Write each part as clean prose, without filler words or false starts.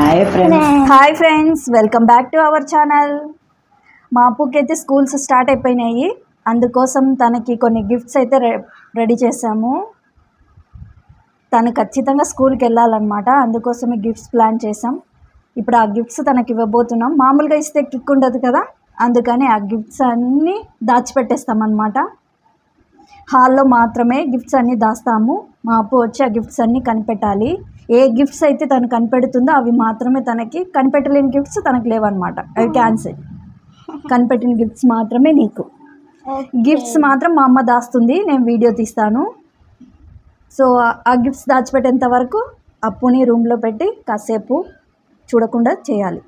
Hi friends, welcome back to our channel. మా అప్పుకి అయితే స్కూల్స్ స్టార్ట్ అయిపోయినాయి. అందుకోసం తనకి కొన్ని గిఫ్ట్స్ అయితే రెడీ చేసాము. తను ఖచ్చితంగా స్కూల్కి వెళ్ళాలన్నమాట. అందుకోసమే గిఫ్ట్స్ ప్లాన్ చేసాం. ఇప్పుడు ఆ గిఫ్ట్స్ తనకి ఇవ్వబోతున్నాం. మామూలుగా ఇస్తే కిక్ ఉండదు కదా, అందుకని ఆ గిఫ్ట్స్ అన్నీ దాచిపెట్టేస్తామన్నమాట. హాల్లో మాత్రమే గిఫ్ట్స్ అన్నీ దాస్తాము. మా అప్పు వచ్చి ఆ గిఫ్ట్స్ అన్నీ కనిపెట్టాలి. ఏ గిఫ్ట్స్ అయితే తను కనిపెడుతుందో అవి మాత్రమే తనకి, కనిపెట్టలేని గిఫ్ట్స్ తనకు లేవన్నమాట. అవి క్యాన్సిల్. కనిపెట్టిన గిఫ్ట్స్ మాత్రమే నీకు. గిఫ్ట్స్ మాత్రం మా అమ్మ దాస్తుంది, నేను వీడియో తీస్తాను. సో ఆ గిఫ్ట్స్ దాచిపెట్టేంత వరకు అప్పుని రూమ్లో పెట్టి కాసేపు చూడకుండా చేయాలి.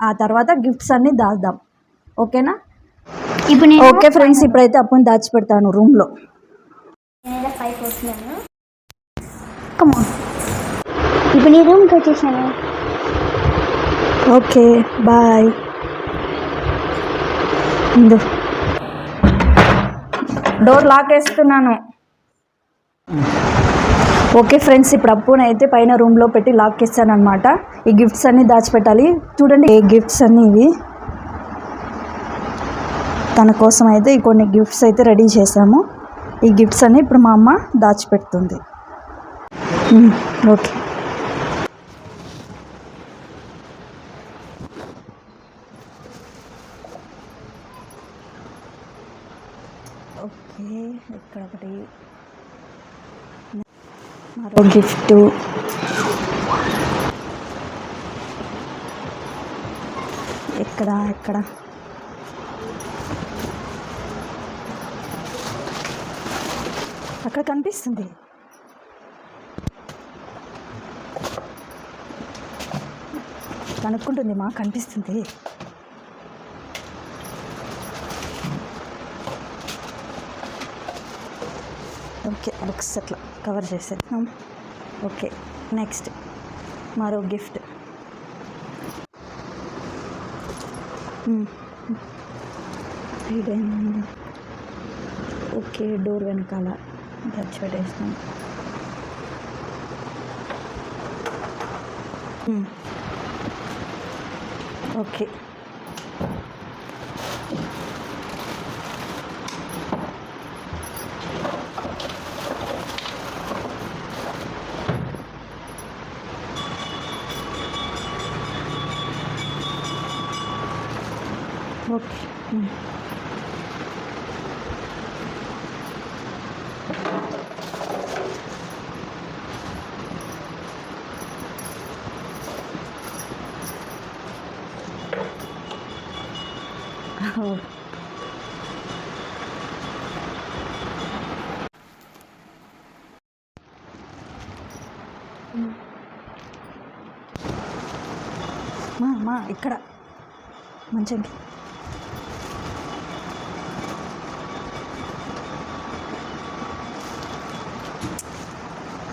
ఆ తర్వాత గిఫ్ట్స్ అన్నీ దాద్దాం. ఓకేనా? ఓకే ఫ్రెండ్స్, ఇప్పుడైతే అప్పుని దాచిపెడతాను రూమ్లో. ఇప్పుడు నీ రూమ్కి వచ్చేసాను. Okay bye. డోర్ లాక్ వేస్తున్నాను. ఓకే ఫ్రెండ్స్, ఇప్పుడు అప్పుని అయితే పైన రూమ్లో పెట్టి లాక్ వేస్తాను అనమాట. ఈ గిఫ్ట్స్ అన్నీ దాచిపెట్టాలి. చూడండి ఏ గిఫ్ట్స్ అన్నీ ఇవి. తన కోసం అయితే ఈ కొన్ని గిఫ్ట్స్ అయితే రెడీ చేసాము. ఈ గిఫ్ట్స్ అన్నీ ఇప్పుడు మా అమ్మ దాచిపెడుతుంది. ఓకే. ఓకే, ఇక్కడ ఒకటి మరో గిఫ్ట్. ఎక్కడ అక్కడ కనిపిస్తుంది. కనుక్కుంటుంది, మా కనిపిస్తుంది. ఓకే, బుక్స్ అట్లా కవర్ చేసేద్దాం. ఓకే, నెక్స్ట్ మరో గిఫ్ట్. ఓకే, డోర్ వెనకాల దాచిపెట్టేస్తాం. Okay, okay. మా ఇక్కడ మంచిగా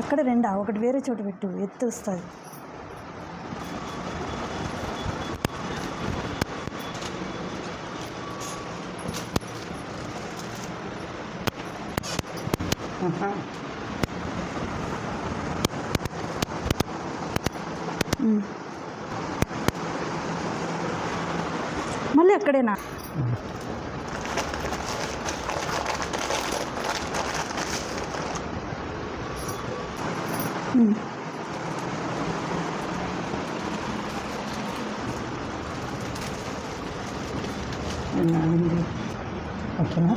అక్కడ రెండా, ఒకటి వేరే చోట పెట్టు, ఎత్తు వస్తుంది. మళ్ళీ అక్కడేనా? ఓకేనా?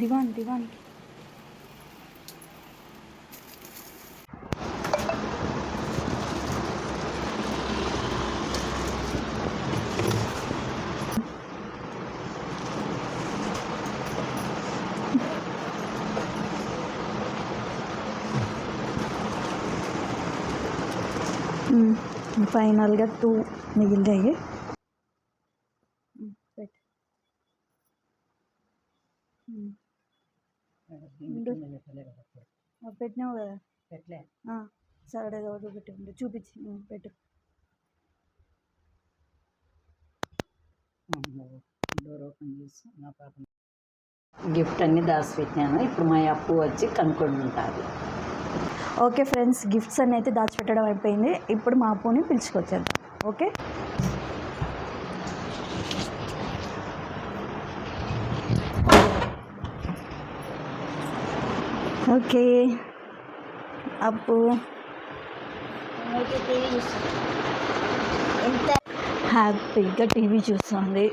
దివాన్ ఫైనల్గా 2 మిగిలినాయి. పెట్టినావు కదా, సరే రోజు పెట్టి చూపించి పెట్టు. డోర్ ఓపెన్ చేసి నా పాప గిఫ్ట్ అన్నీ దాచిపెట్టినాను. ఇప్పుడు మా అప్పు వచ్చి కనుక్కొని ఉంటుంది. ఓకే ఫ్రెండ్స్, గిఫ్ట్స్ అన్నీ అయితే దాచిపెట్టడం అయిపోయింది. ఇప్పుడు మా అప్పుని పిలుచుకొచ్చేద్దాం. ఓకే, ఓకే అప్పు నేనైతే టీవీ చూస్తాను. ఎంత హ్యాపీగా టీవీ చూస్తుంది.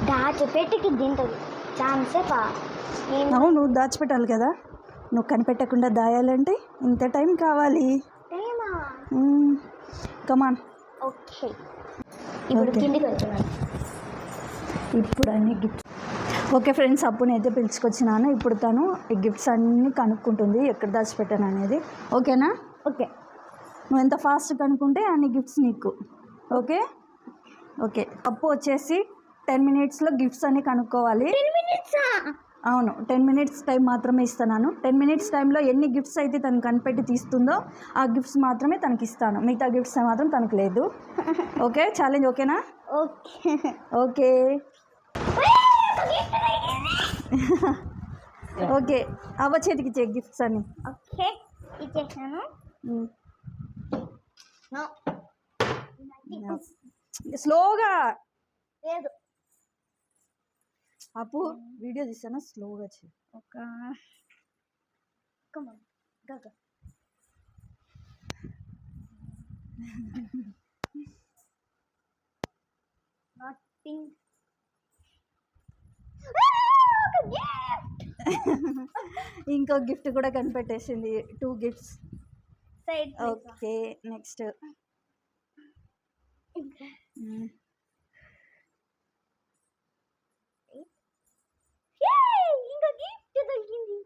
దాచిపెట్టికి తింటుంది చాలాసేపా. నేను అవును, దాచిపెట్టాలి కదా. నువ్వు కనిపెట్టకుండా దాయాలంటే ఇంత టైం కావాలి. టైమా? కమాన్. ఓకే, ఇప్పుడు Okay. కిందికి వచ్చాను. ఇప్పుడు అన్ని గిఫ్ట్స్. ఓకే ఫ్రెండ్స్, అప్పుని అయితే పిలుచుకొచ్చినాను. ఇప్పుడు తను ఈ గిఫ్ట్స్ అన్నీ కనుక్కుంటుంది ఎక్కడ దాచిపెట్టాను అనేది. ఓకేనా? ఓకే, నువ్వు ఎంత ఫాస్ట్ కనుక్కుంటే అన్ని గిఫ్ట్స్ నీకు. Okay okay. అప్పు వచ్చేసి 10 minutesలో గిఫ్ట్స్ అన్నీ కనుక్కోవాలి. 10 minutes? అవును, 10 minutes టైం మాత్రమే ఇస్తున్నాను. 10 minutes టైంలో ఎన్ని గిఫ్ట్స్ అయితే తను కనిపెట్టి తీస్తుందో ఆ గిఫ్ట్స్ మాత్రమే తనకి ఇస్తాను. మిగతా గిఫ్ట్స్ మాత్రం తనకు లేదు. ఓకే, ఛాలెంజ్ ఓకేనా? ఓకే. ఓకే ఓకే, అవ్వ చేతికి ఇచ్చే గిఫ్ట్స్ అని. ఓకే, ఇచ్చేసాను. నో, స్లోగా. లేదు. అప్పు వీడియో తీస్తాను, స్లోగా చేయి. ఒక కమాన్ గగా. నథింగ్. ఇంకో గిఫ్ట్ కూడా కనిపెట్టేసింది. 2 గిఫ్ట్స్. సైడ్. Okay, next. ఇంకా గిఫ్ట్ దొరికింది.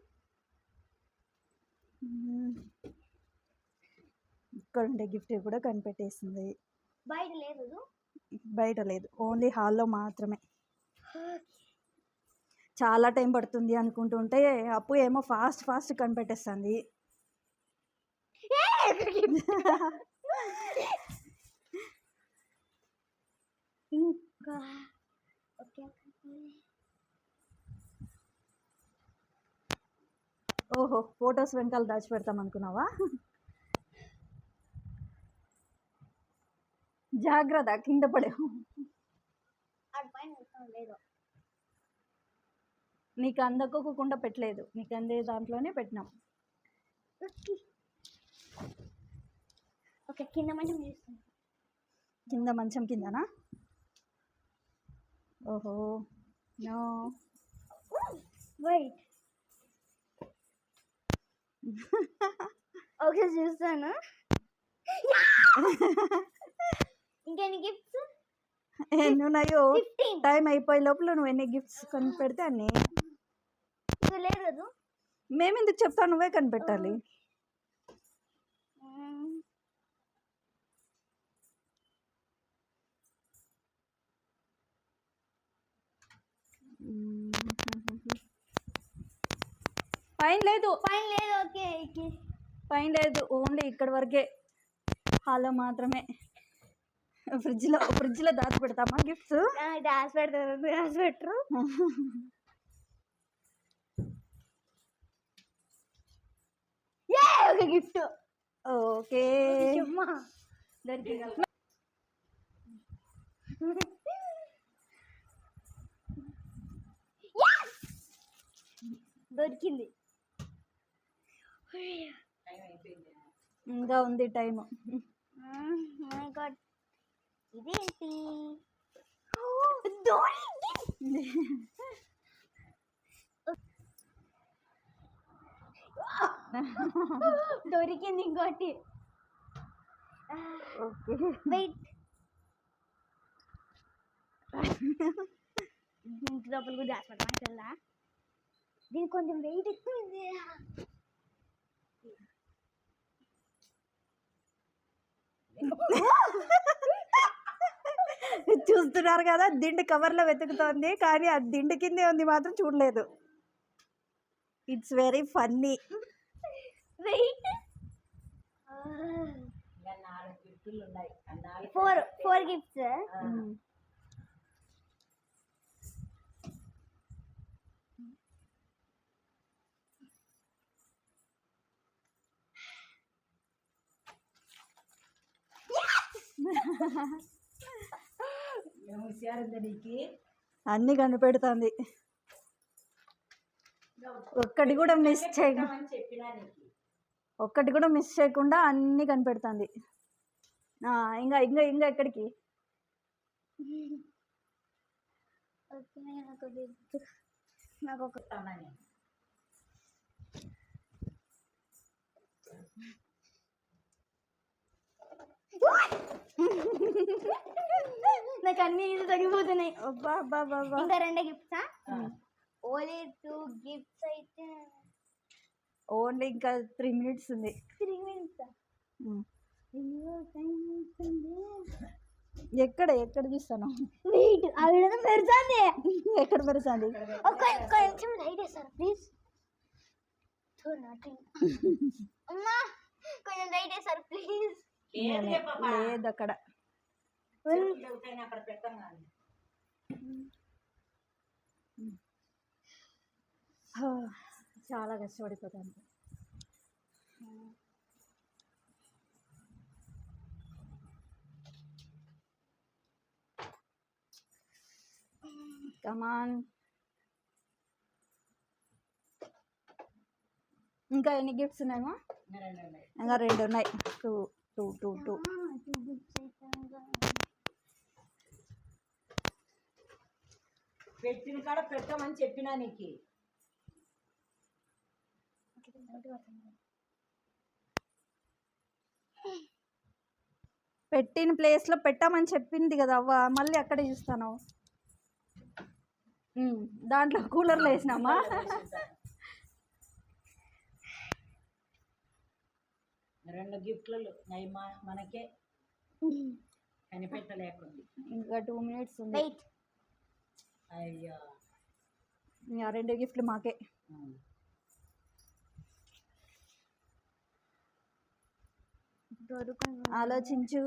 ఇక్కడ ఉండే గిఫ్ట్ కూడా కనిపెట్టేసింది. బయట లేదు. బయట లేదు, ఓన్లీ హాల్లో మాత్రమే. చాలా టైం పడుతుంది అనుకుంటుంటే అప్పు ఏమో ఫాస్ట్ కనిపెట్టేస్తుంది. ఇంకా ఓకే. ఓహో, ఫొటోస్ వెనకాల దాచిపెడతాం అనుకున్నావా? జాగ్రత్త, కింద పడేవు. లేదు. నీకు అందకోకుండా పెట్టలేదు, నీకు అందే దాంట్లోనే పెట్టినాం. ఓకే, కింద మంచం చేస్తాను. కింద మంచం కిందనా? ఓహో, నో. వెయిట్. ఓకే, చూస్తాను. ఇంకెన్ని గిఫ్ట్స్? ఎన్ని ఉన్నాయో? 15. టైం అయిపోయే లోపల నువ్వు ఎన్ని గిఫ్ట్స్ కనిపెడితే అన్ని. ఇది లేదు కదా. మేమెందుకు చెప్తావు, నువ్వే కనిపెట్టాలి. పైన లేదు. ఓకే. పైన లేదు, ఓన్లీ ఇక్కడ వరకే. హాల్లో మాత్రమే. ఫ్రిడ్జ్లో దాచి పెడతామా గిఫ్ట్స్? దాచి పెట్టరు. ఒక గిఫ్ట్. ఓకే, దొరికింది. దొరికింది. ఇంకా ఉంది టైం. మై గాడ్, ఇదేంటి? దొరికింది ఇంకోటి. Okay, wait. ఇంటి లోపల కూడా దాచిపెట్టమని తెల్లా. దీనికి కొంచెం వెయిట్ ఎక్కువ ఉంది. చూస్తున్నారు కదా, దిండు కవర్లో వెతుకుతోంది, కానీ ఆ దిండు కిందే ఉంది మాత్రం చూడలేదు. It's very funny. Wait. 4 gifts. ఏం హుషారుందా నీకు? అన్నీ కనిపెడుతుంది. ఒక్కటి కూడా మిస్ చేయకుండా చెప్పినా నీకు. ఒక్కటి కూడా మిస్ చేయకుండా అన్నీ కనిపెడుతుంది. ఇంకా ఇంకా ఇంకా ఎక్కడికి? ఓకే నాకు ఒక నాకు అన్ని ఇది తగ్గిపోతున్నాయి. అబ్బా అబ్బా అబ్బా. ఇంకా 2 గిఫ్ట్సా? ఓన్లీ 2 గిఫ్ట్స్ అయితే ఓన్లీ ఇంకా 3 minutes ఉంది. 3 minutes. ఎక్కడ ఎక్కడ చూస్తాను? వెయిట్, ఆవిడ మెరుస్తుంది. ఎక్కడ మెరుస్తుంది? ఒక్క నిమిషం లైట్ వేస్తారు ప్లీజ్. అమ్మా కొంచెం లైట్ వేస్తారు ప్లీజ్. లేదు అక్కడ. అక్కడ పెట్టాం కానీ చాలా కష్టపడిపోతాను. కమాన్. ఇంకా ఎన్ని గిఫ్ట్స్ ఉన్నాయమ్మా? ఇంకా 2 ఉన్నాయి. 2 పెట్టిన కాడ పెట్టమని చెప్పినా నీకు. పెట్టిన ప్లేస్లో పెట్టామని చెప్పింది కదా అవ్వ, మళ్ళీ అక్కడే చూస్తాను. దాంట్లో కూలర్లో వేసినామా? రెండు గిఫ్ట్లు మనకే కనిపెట్టలేకుంది. ఇంకా 2 minutes ఉంది. అయ్యో, ఇంకా 2 గిఫ్ట్లు మాకే. ఆలోచించు.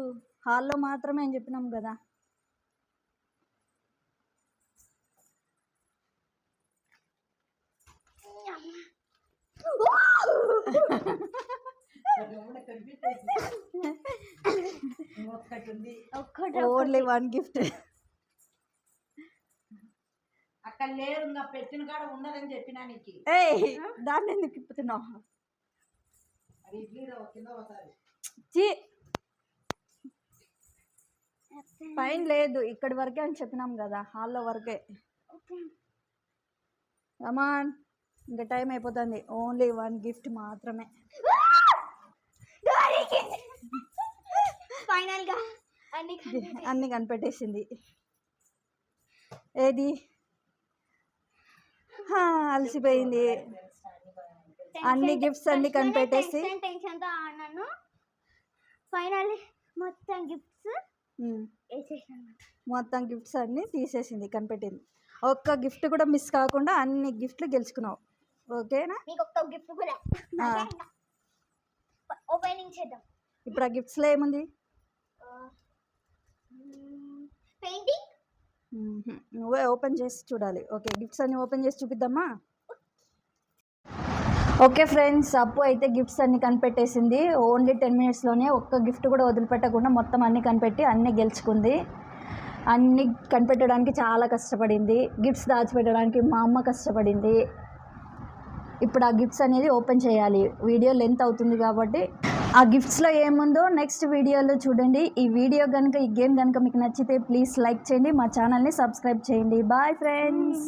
హాల్లో మాత్రమే అని చెప్పినాం కదా. Only 1 gift. అక్కడ లేరు, నా పెట్టిన కాడ ఉన్నదని చెప్పినా నీకు. దాన్ని ఎందుకు తిప్పుతున్నావు? అది ఇడ్లీ కింద పోతారు. పైన లేదు, ఇక్కడి వరకే అని చెప్పినాం కదా, హాల్లో వరకే. కమాన్, ఇంకా టైం అయిపోతుంది. ఓన్లీ 1 గిఫ్ట్ మాత్రమే. ఫైనల్గా అన్ని కనిపెట్టేసింది. ఏది? అలసిపోయింది. అన్ని గిఫ్ట్స్ అన్ని కనిపెట్టేసి టెన్షన్తో ఆడినాను. ఫైనల్లీ మొత్తం గిఫ్ట్స్ అన్ని తీసేసింది, కనిపెట్టింది. ఒక్క గిఫ్ట్ కూడా మిస్ కాకుండా అన్ని గిఫ్ట్లు గెలుచుకున్నావు. ఓకేనా? మీకు ఒక్క గిఫ్ట్ కూడా ఓపెనింగ్ చేద్దాం. ఇప్పుడు ఆ గిఫ్ట్స్లో ఏముంది? పెయింటింగ్. నువ్వే ఓపెన్ చేసి చూడాలి. ఓకే, గిఫ్ట్స్ అన్ని ఓపెన్ చేసి చూపిద్దామా? ఓకే ఫ్రెండ్స్, అప్పు అయితే గిఫ్ట్స్ అన్ని కనిపెట్టేసింది. ఓన్లీ 10 minutesలోనే ఒక్క గిఫ్ట్ కూడా వదిలిపెట్టకుండా మొత్తం అన్ని కనిపెట్టి అన్నీ గెలుచుకుంది. అన్నీ కనిపెట్టడానికి చాలా కష్టపడింది. గిఫ్ట్స్ దాచిపెట్టడానికి మా అమ్మ కష్టపడింది. ఇప్పుడు ఆ గిఫ్ట్స్ అనేది ఓపెన్ చేయాలి. వీడియో లెంత్ అవుతుంది కాబట్టి ఆ గిఫ్ట్స్లో ఏముందో నెక్స్ట్ వీడియోలో చూడండి. ఈ వీడియో కనుక, ఈ గేమ్ కనుక మీకు నచ్చితే ప్లీజ్ లైక్ చేయండి, మా ఛానల్ని సబ్స్క్రైబ్ చేయండి. Bye friends.